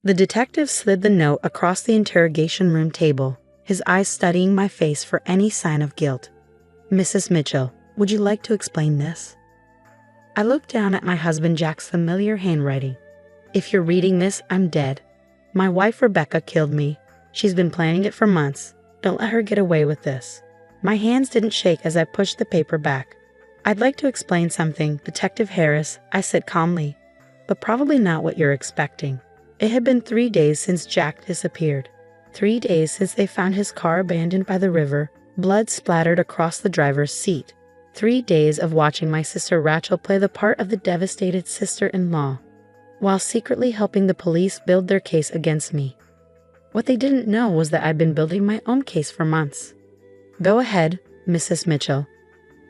The detective slid the note across the interrogation room table, his eyes studying my face for any sign of guilt. "Mrs. Mitchell, would you like to explain this?" I looked down at my husband Jack's familiar handwriting. "If you're reading this, I'm dead. My wife Rebecca killed me. She's been planning it for months. Don't let her get away with this." My hands didn't shake as I pushed the paper back. "I'd like to explain something, Detective Harris," I said calmly, "but probably not what you're expecting." It had been 3 days since Jack disappeared. 3 days since they found his car abandoned by the river, blood splattered across the driver's seat. 3 days of watching my sister Rachel play the part of the devastated sister-in-law, while secretly helping the police build their case against me. What they didn't know was that I'd been building my own case for months. "Go ahead, Mrs. Mitchell,"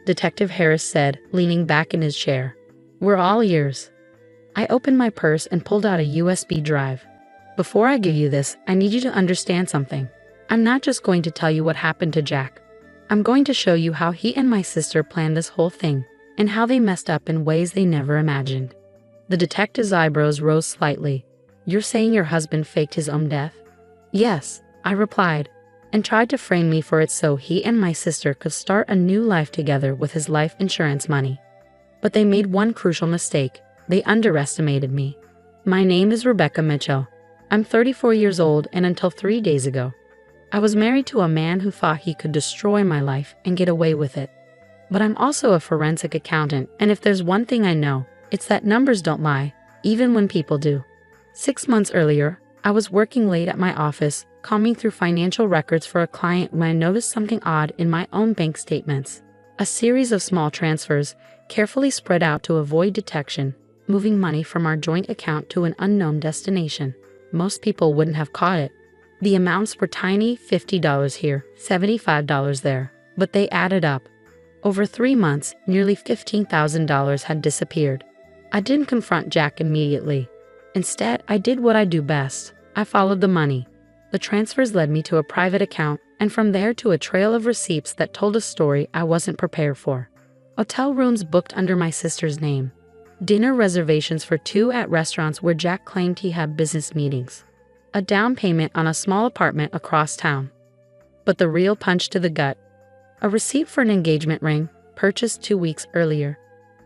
Detective Harris said, leaning back in his chair. "We're all ears." I opened my purse and pulled out a USB drive. "Before I give you this, I need you to understand something. I'm not just going to tell you what happened to Jack. I'm going to show you how he and my sister planned this whole thing, and how they messed up in ways they never imagined." The detective's eyebrows rose slightly. "You're saying your husband faked his own death?" "Yes," I replied, and tried to frame me for it so he and my sister could start a new life together with his life insurance money. But they made one crucial mistake. They underestimated me. My name is Rebecca Mitchell. I'm 34 years old, and until 3 days ago, I was married to a man who thought he could destroy my life and get away with it. But I'm also a forensic accountant, and if there's one thing I know, it's that numbers don't lie, even when people do. 6 months earlier, I was working late at my office, combing through financial records for a client when I noticed something odd in my own bank statements. A series of small transfers, carefully spread out to avoid detection, moving money from our joint account to an unknown destination. Most people wouldn't have caught it. The amounts were tiny, $50 here, $75 there, but they added up. Over 3 months, nearly $15,000 had disappeared. I didn't confront Jack immediately. Instead, I did what I do best. I followed the money. The transfers led me to a private account, and from there to a trail of receipts that told a story I wasn't prepared for. Hotel rooms booked under my sister's name. Dinner reservations for 2 at restaurants where Jack claimed he had business meetings. A down payment on a small apartment across town. But the real punch to the gut. A receipt for an engagement ring, purchased 2 weeks earlier.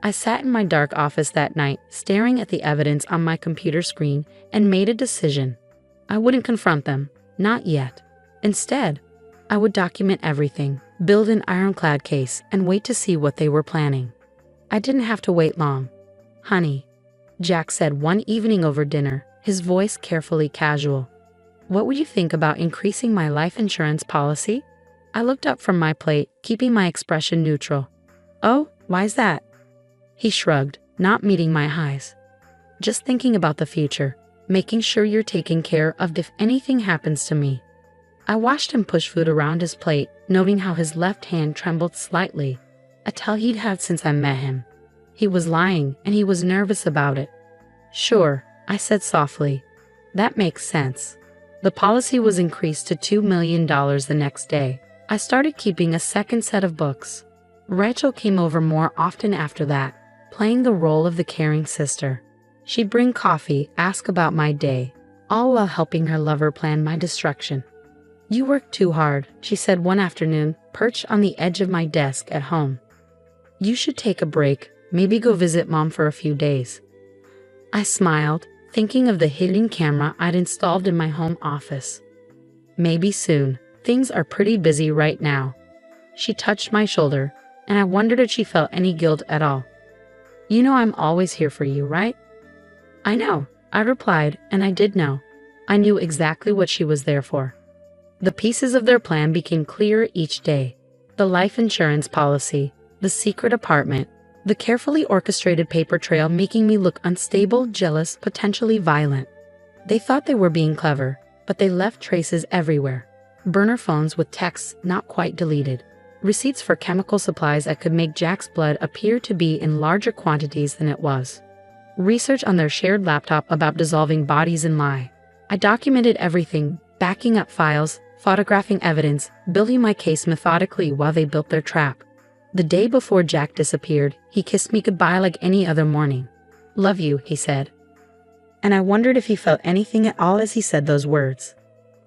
I sat in my dark office that night, staring at the evidence on my computer screen, and made a decision. I wouldn't confront them, not yet. Instead, I would document everything, build an ironclad case, and wait to see what they were planning. I didn't have to wait long. "Honey," Jack said one evening over dinner, his voice carefully casual. "What would you think about increasing my life insurance policy?" I looked up from my plate, keeping my expression neutral. "Oh, why's that?" He shrugged, not meeting my eyes. "Just thinking about the future, making sure you're taken care of if anything happens to me." I watched him push food around his plate, noting how his left hand trembled slightly, a tell he'd had since I met him. He was lying, and he was nervous about it. "Sure," I said softly. "That makes sense." The policy was increased to $2 million the next day. I started keeping a second set of books. Rachel came over more often after that, playing the role of the caring sister. She'd bring coffee, ask about my day, all while helping her lover plan my destruction. "You work too hard," she said one afternoon, perched on the edge of my desk at home. "You should take a break, maybe go visit Mom for a few days." I smiled, thinking of the hidden camera I'd installed in my home office. "Maybe soon. Things are pretty busy right now." She touched my shoulder, and I wondered if she felt any guilt at all. "You know I'm always here for you, right?" "I know," I replied, and I did know. I knew exactly what she was there for. The pieces of their plan became clearer each day. The life insurance policy, the secret apartment, the carefully orchestrated paper trail making me look unstable, jealous, potentially violent. They thought they were being clever, but they left traces everywhere. Burner phones with texts not quite deleted. Receipts for chemical supplies that could make Jack's blood appear to be in larger quantities than it was. Research on their shared laptop about dissolving bodies in lye. I documented everything, backing up files, photographing evidence, building my case methodically while they built their trap. The day before Jack disappeared, he kissed me goodbye like any other morning. "Love you," he said. and I wondered if he felt anything at all as he said those words.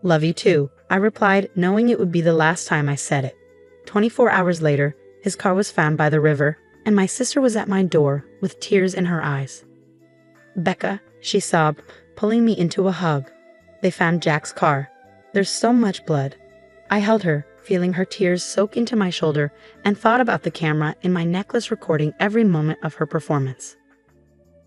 "Love you too," I replied, knowing it would be the last time I said it. 24 hours later, his car was found by the river, and my sister was at my door with tears in her eyes. "Becca," she sobbed, pulling me into a hug. "They found Jack's car. There's so much blood." I held her, feeling her tears soak into my shoulder, and thought about the camera in my necklace recording every moment of her performance.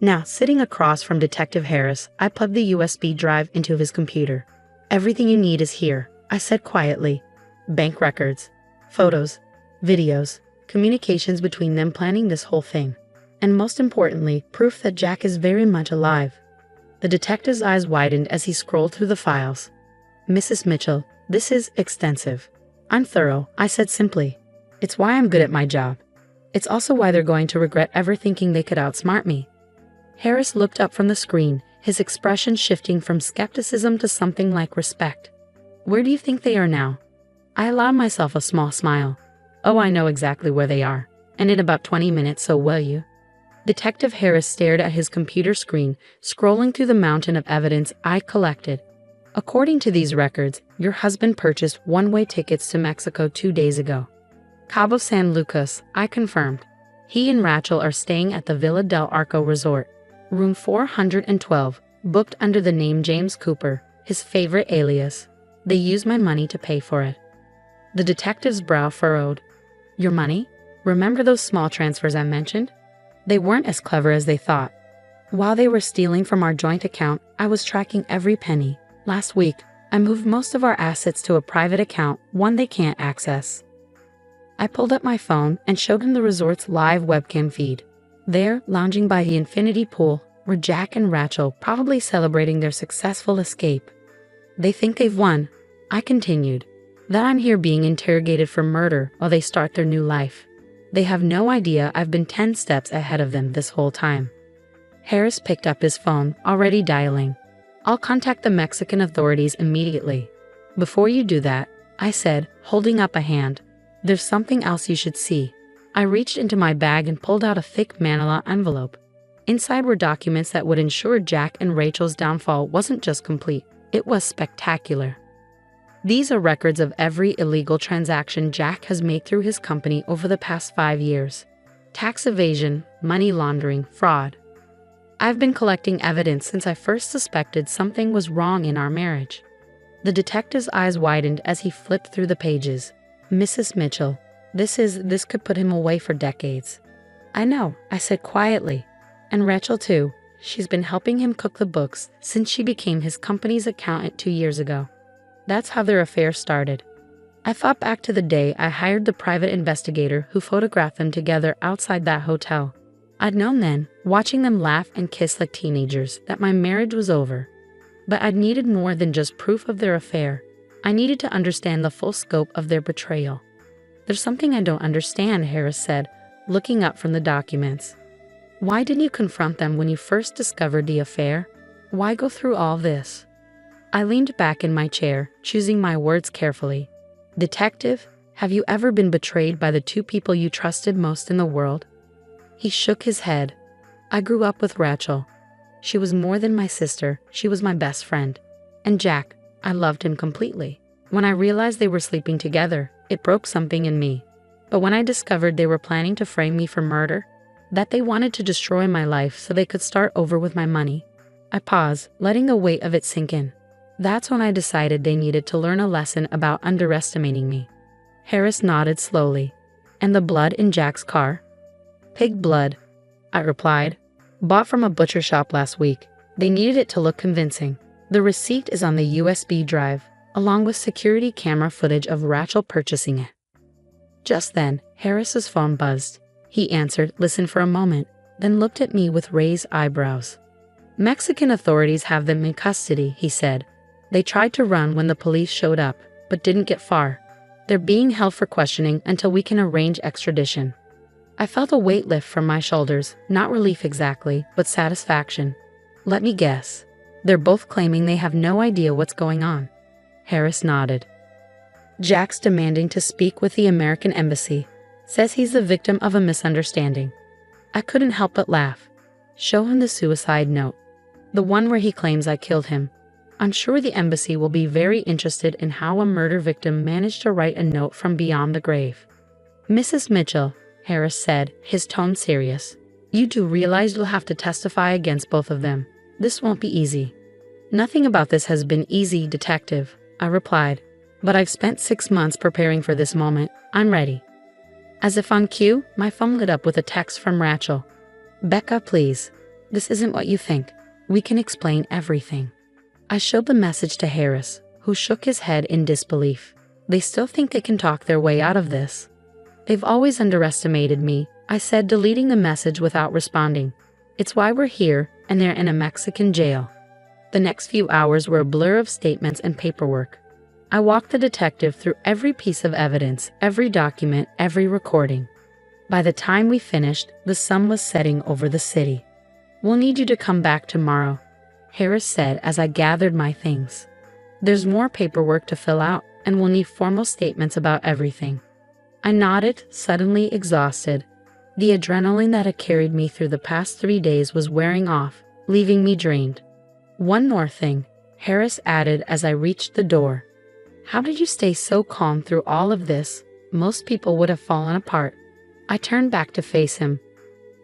Now, sitting across from Detective Harris, I plugged the USB drive into his computer. "Everything you need is here," I said quietly. "Bank records, photos, videos, communications between them planning this whole thing. And most importantly, proof that Jack is very much alive." The detective's eyes widened as he scrolled through the files. "Mrs. Mitchell, this is extensive." "I'm thorough," I said simply. "It's why I'm good at my job. It's also why they're going to regret ever thinking they could outsmart me." Harris looked up from the screen, his expression shifting from skepticism to something like respect. "Where do you think they are now?" I allowed myself a small smile. "Oh, I know exactly where they are. And in about 20 minutes, so will you?" Detective Harris stared at his computer screen, scrolling through the mountain of evidence I collected. "According to these records, your husband purchased one-way tickets to Mexico 2 days ago. Cabo San Lucas," I confirmed. "He and Rachel are staying at the Villa del Arco Resort, room 412, booked under the name James Cooper, his favorite alias. They used my money to pay for it." The detective's brow furrowed. "Your money? Remember those small transfers I mentioned? They weren't as clever as they thought. While they were stealing from our joint account, I was tracking every penny. Last week, I moved most of our assets to a private account, one they can't access." I pulled up my phone and showed him the resort's live webcam feed. There, lounging by the infinity pool, were Jack and Rachel, probably celebrating their successful escape. "They think they've won," I continued. "That I'm here being interrogated for murder while they start their new life. They have no idea I've been 10 steps ahead of them this whole time." Harris picked up his phone, already dialing. "I'll contact the Mexican authorities immediately." "Before you do that," I said, holding up a hand, "there's something else you should see." I reached into my bag and pulled out a thick manila envelope. Inside were documents that would ensure Jack and Rachel's downfall wasn't just complete, it was spectacular. These are records of every illegal transaction Jack has made through his company over the past 5 years. Tax evasion, money laundering, fraud. I've been collecting evidence since I first suspected something was wrong in our marriage. The detective's eyes widened as he flipped through the pages. "Mrs. Mitchell, this could put him away for decades." "I know," I said quietly. "And Rachel too. She's been helping him cook the books since she became his company's accountant 2 years ago. That's how their affair started." I thought back to the day I hired the private investigator who photographed them together outside that hotel. I'd known then, watching them laugh and kiss like teenagers, that my marriage was over. But I'd needed more than just proof of their affair. I needed to understand the full scope of their betrayal. "There's something I don't understand," Harris said, looking up from the documents. "Why didn't you confront them when you first discovered the affair? Why go through all this?" I leaned back in my chair, choosing my words carefully. "Detective, have you ever been betrayed by the 2 people you trusted most in the world?" He shook his head. "I grew up with Rachel. She was more than my sister, she was my best friend. And Jack, I loved him completely. When I realized they were sleeping together, it broke something in me. But when I discovered they were planning to frame me for murder, that they wanted to destroy my life so they could start over with my money." I paused, letting the weight of it sink in. That's when I decided they needed to learn a lesson about underestimating me. Harris nodded slowly. "And the blood in Jack's car?" "Pig blood," I replied. "Bought from a butcher shop last week. They needed it to look convincing. The receipt is on the USB drive, along with security camera footage of Rachel purchasing it." Just then, Harris's phone buzzed. He answered, listened for a moment, then looked at me with raised eyebrows. "Mexican authorities have them in custody," he said. "They tried to run when the police showed up, but didn't get far. They're being held for questioning until we can arrange extradition." I felt a weight lift from my shoulders, not relief exactly, but satisfaction. "Let me guess. They're both claiming they have no idea what's going on." Harris nodded. "Jack's demanding to speak with the American embassy. Says he's the victim of a misunderstanding." I couldn't help but laugh. "Show him the suicide note." The one where he claims I killed him. I'm sure the embassy will be very interested in how a murder victim managed to write a note from beyond the grave. Mrs. Mitchell, Harris said, his tone serious. You do realize you'll have to testify against both of them. This won't be easy. Nothing about this has been easy, detective, I replied. But I've spent 6 months preparing for this moment. I'm ready. As if on cue, my phone lit up with a text from Rachel. Becca, please. This isn't what you think. We can explain everything. I showed the message to Harris, who shook his head in disbelief. They still think they can talk their way out of this. They've always underestimated me, I said, deleting the message without responding. It's why we're here, and they're in a Mexican jail. The next few hours were a blur of statements and paperwork. I walked the detective through every piece of evidence, every document, every recording. By the time we finished, the sun was setting over the city. We'll need you to come back tomorrow, Harris said as I gathered my things. There's more paperwork to fill out, and we'll need formal statements about everything. I nodded, suddenly exhausted. The adrenaline that had carried me through the past 3 days was wearing off, leaving me drained. One more thing, Harris added as I reached the door. How did you stay so calm through all of this? Most people would have fallen apart. I turned back to face him.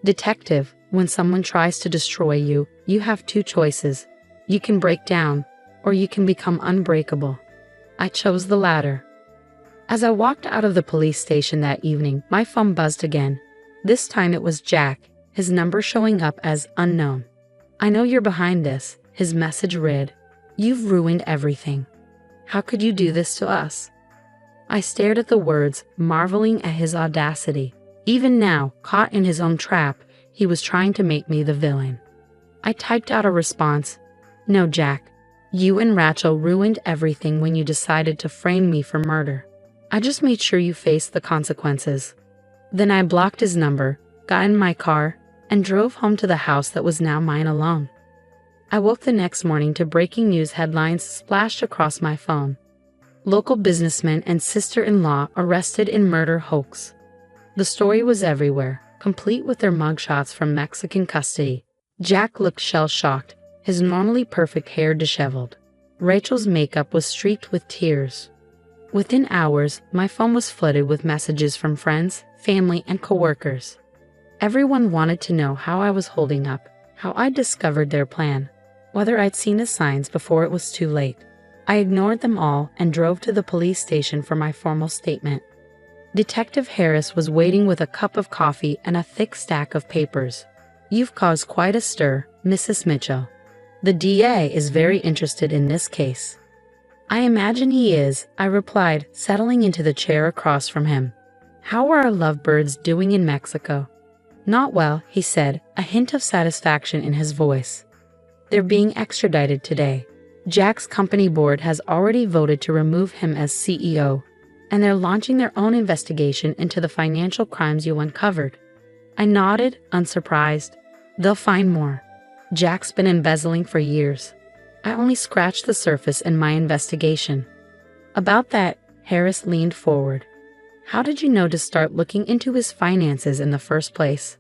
Detective, when someone tries to destroy you, you have 2 choices. You can break down, or you can become unbreakable. I chose the latter. As I walked out of the police station that evening, my phone buzzed again. This time it was Jack, his number showing up as unknown. I know you're behind this, his message read. You've ruined everything. How could you do this to us? I stared at the words, marveling at his audacity. Even now, caught in his own trap, he was trying to make me the villain. I typed out a response. No, Jack. You and Rachel ruined everything when you decided to frame me for murder. I just made sure you faced the consequences. Then I blocked his number, got in my car, and drove home to the house that was now mine alone. I woke the next morning to breaking news headlines splashed across my phone. Local businessman and sister-in-law arrested in murder hoax. The story was everywhere, complete with their mugshots from Mexican custody. Jack looked shell-shocked, his normally perfect hair disheveled. Rachel's makeup was streaked with tears. Within hours, my phone was flooded with messages from friends, family, and coworkers. Everyone wanted to know how I was holding up, how I discovered their plan, whether I'd seen the signs before it was too late. I ignored them all and drove to the police station for my formal statement. Detective Harris was waiting with a cup of coffee and a thick stack of papers. You've caused quite a stir, Mrs. Mitchell. The DA is very interested in this case. I imagine he is, I replied, settling into the chair across from him. How are our lovebirds doing in Mexico? Not well, he said, a hint of satisfaction in his voice. They're being extradited today. Jack's company board has already voted to remove him as CEO, and they're launching their own investigation into the financial crimes you uncovered. I nodded, unsurprised. They'll find more. Jack's been embezzling for years. I only scratched the surface in my investigation. About that, Harris leaned forward. How did you know to start looking into his finances in the first place?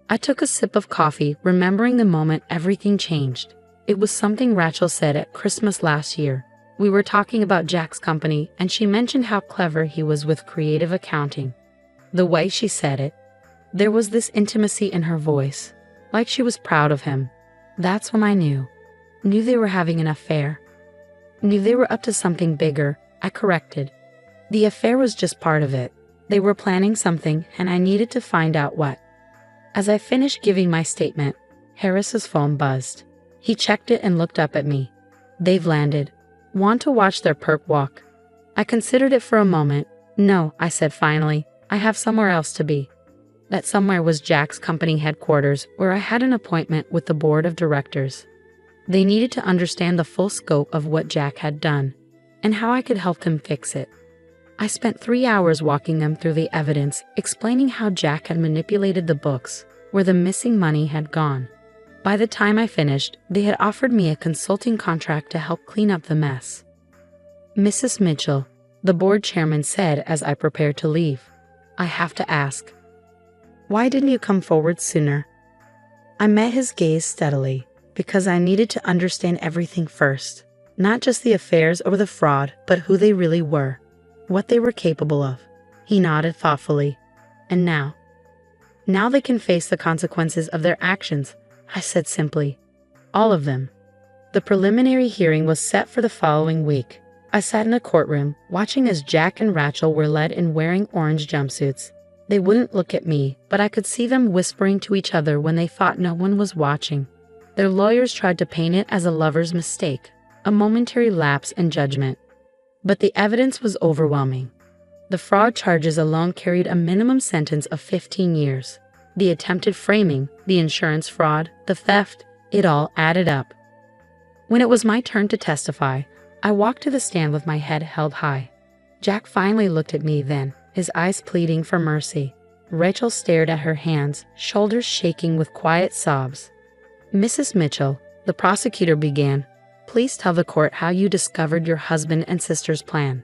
I took a sip of coffee, remembering the moment everything changed. It was something Rachel said at Christmas last year. We were talking about Jack's company, and she mentioned how clever he was with creative accounting. The way she said it, there was this intimacy in her voice, like she was proud of him. That's when I knew. Knew they were having an affair. Knew they were up to something bigger, I corrected. The affair was just part of it. They were planning something, and I needed to find out what. As I finished giving my statement, Harris's phone buzzed. He checked it and looked up at me. They've landed. Want to watch their perp walk? I considered it for a moment. No, I said finally. I have somewhere else to be. That somewhere was Jack's company headquarters, where I had an appointment with the board of directors. They needed to understand the full scope of what Jack had done, and how I could help them fix it. I spent 3 hours walking them through the evidence, explaining how Jack had manipulated the books, where the missing money had gone. By the time I finished, they had offered me a consulting contract to help clean up the mess. Mrs. Mitchell, the board chairman said as I prepared to leave, I have to ask, why didn't you come forward sooner? I met his gaze steadily. Because I needed to understand everything first. Not just the affairs or the fraud, but who they really were. What they were capable of. He nodded thoughtfully. And now? Now they can face the consequences of their actions, I said simply. All of them. The preliminary hearing was set for the following week. I sat in a courtroom, watching as Jack and Rachel were led in wearing orange jumpsuits. They wouldn't look at me, but I could see them whispering to each other when they thought no one was watching. Their lawyers tried to paint it as a lover's mistake, a momentary lapse in judgment. But the evidence was overwhelming. The fraud charges alone carried a minimum sentence of 15 years. The attempted framing, the insurance fraud, the theft, it all added up. When it was my turn to testify, I walked to the stand with my head held high. Jack finally looked at me then, his eyes pleading for mercy. Rachel stared at her hands, shoulders shaking with quiet sobs. Mrs. Mitchell, the prosecutor began, please tell the court how you discovered your husband and sister's plan.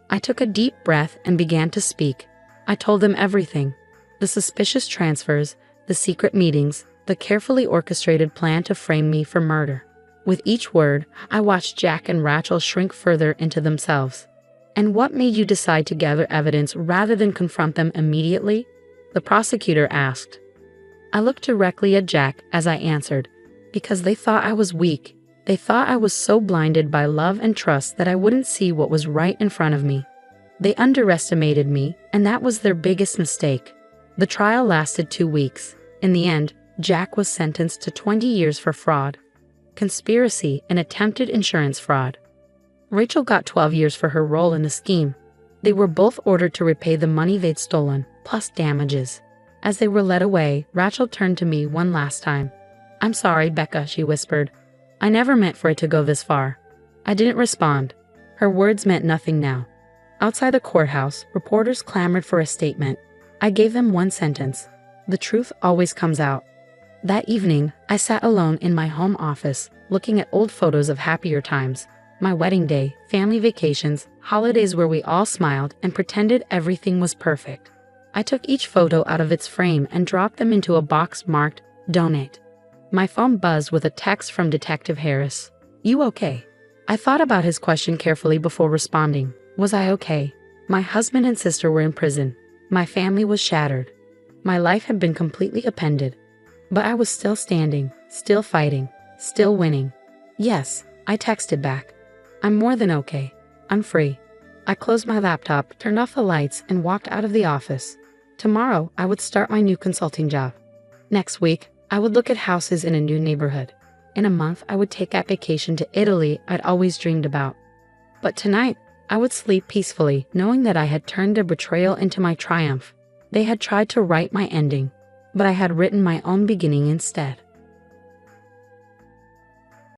I took a deep breath and began to speak. I told them everything. The suspicious transfers, the secret meetings, the carefully orchestrated plan to frame me for murder. With each word, I watched Jack and Rachel shrink further into themselves. And what made you decide to gather evidence rather than confront them immediately? The prosecutor asked. I looked directly at Jack as I answered, because they thought I was weak. They thought I was so blinded by love and trust that I wouldn't see what was right in front of me. They underestimated me, and that was their biggest mistake. The trial lasted 2 weeks. In the end, Jack was sentenced to 20 years for fraud, conspiracy, and attempted insurance fraud. Rachel got 12 years for her role in the scheme. They were both ordered to repay the money they'd stolen, plus damages. As they were led away, Rachel turned to me one last time. I'm sorry, Becca, she whispered. I never meant for it to go this far. I didn't respond. Her words meant nothing now. Outside the courthouse, reporters clamored for a statement. I gave them one sentence. The truth always comes out. That evening, I sat alone in my home office, looking at old photos of happier times. My wedding day, family vacations, holidays where we all smiled and pretended everything was perfect. I took each photo out of its frame and dropped them into a box marked, Donate. My phone buzzed with a text from Detective Harris. You okay? I thought about his question carefully before responding. Was I okay? My husband and sister were in prison. My family was shattered. My life had been completely upended. But I was still standing, still fighting, still winning. Yes, I texted back. I'm more than okay. I'm free. I closed my laptop, turned off the lights, and walked out of the office. Tomorrow, I would start my new consulting job. Next week, I would look at houses in a new neighborhood. In a month, I would take that vacation to Italy I'd always dreamed about. But tonight, I would sleep peacefully, knowing that I had turned their betrayal into my triumph. They had tried to write my ending, but I had written my own beginning instead.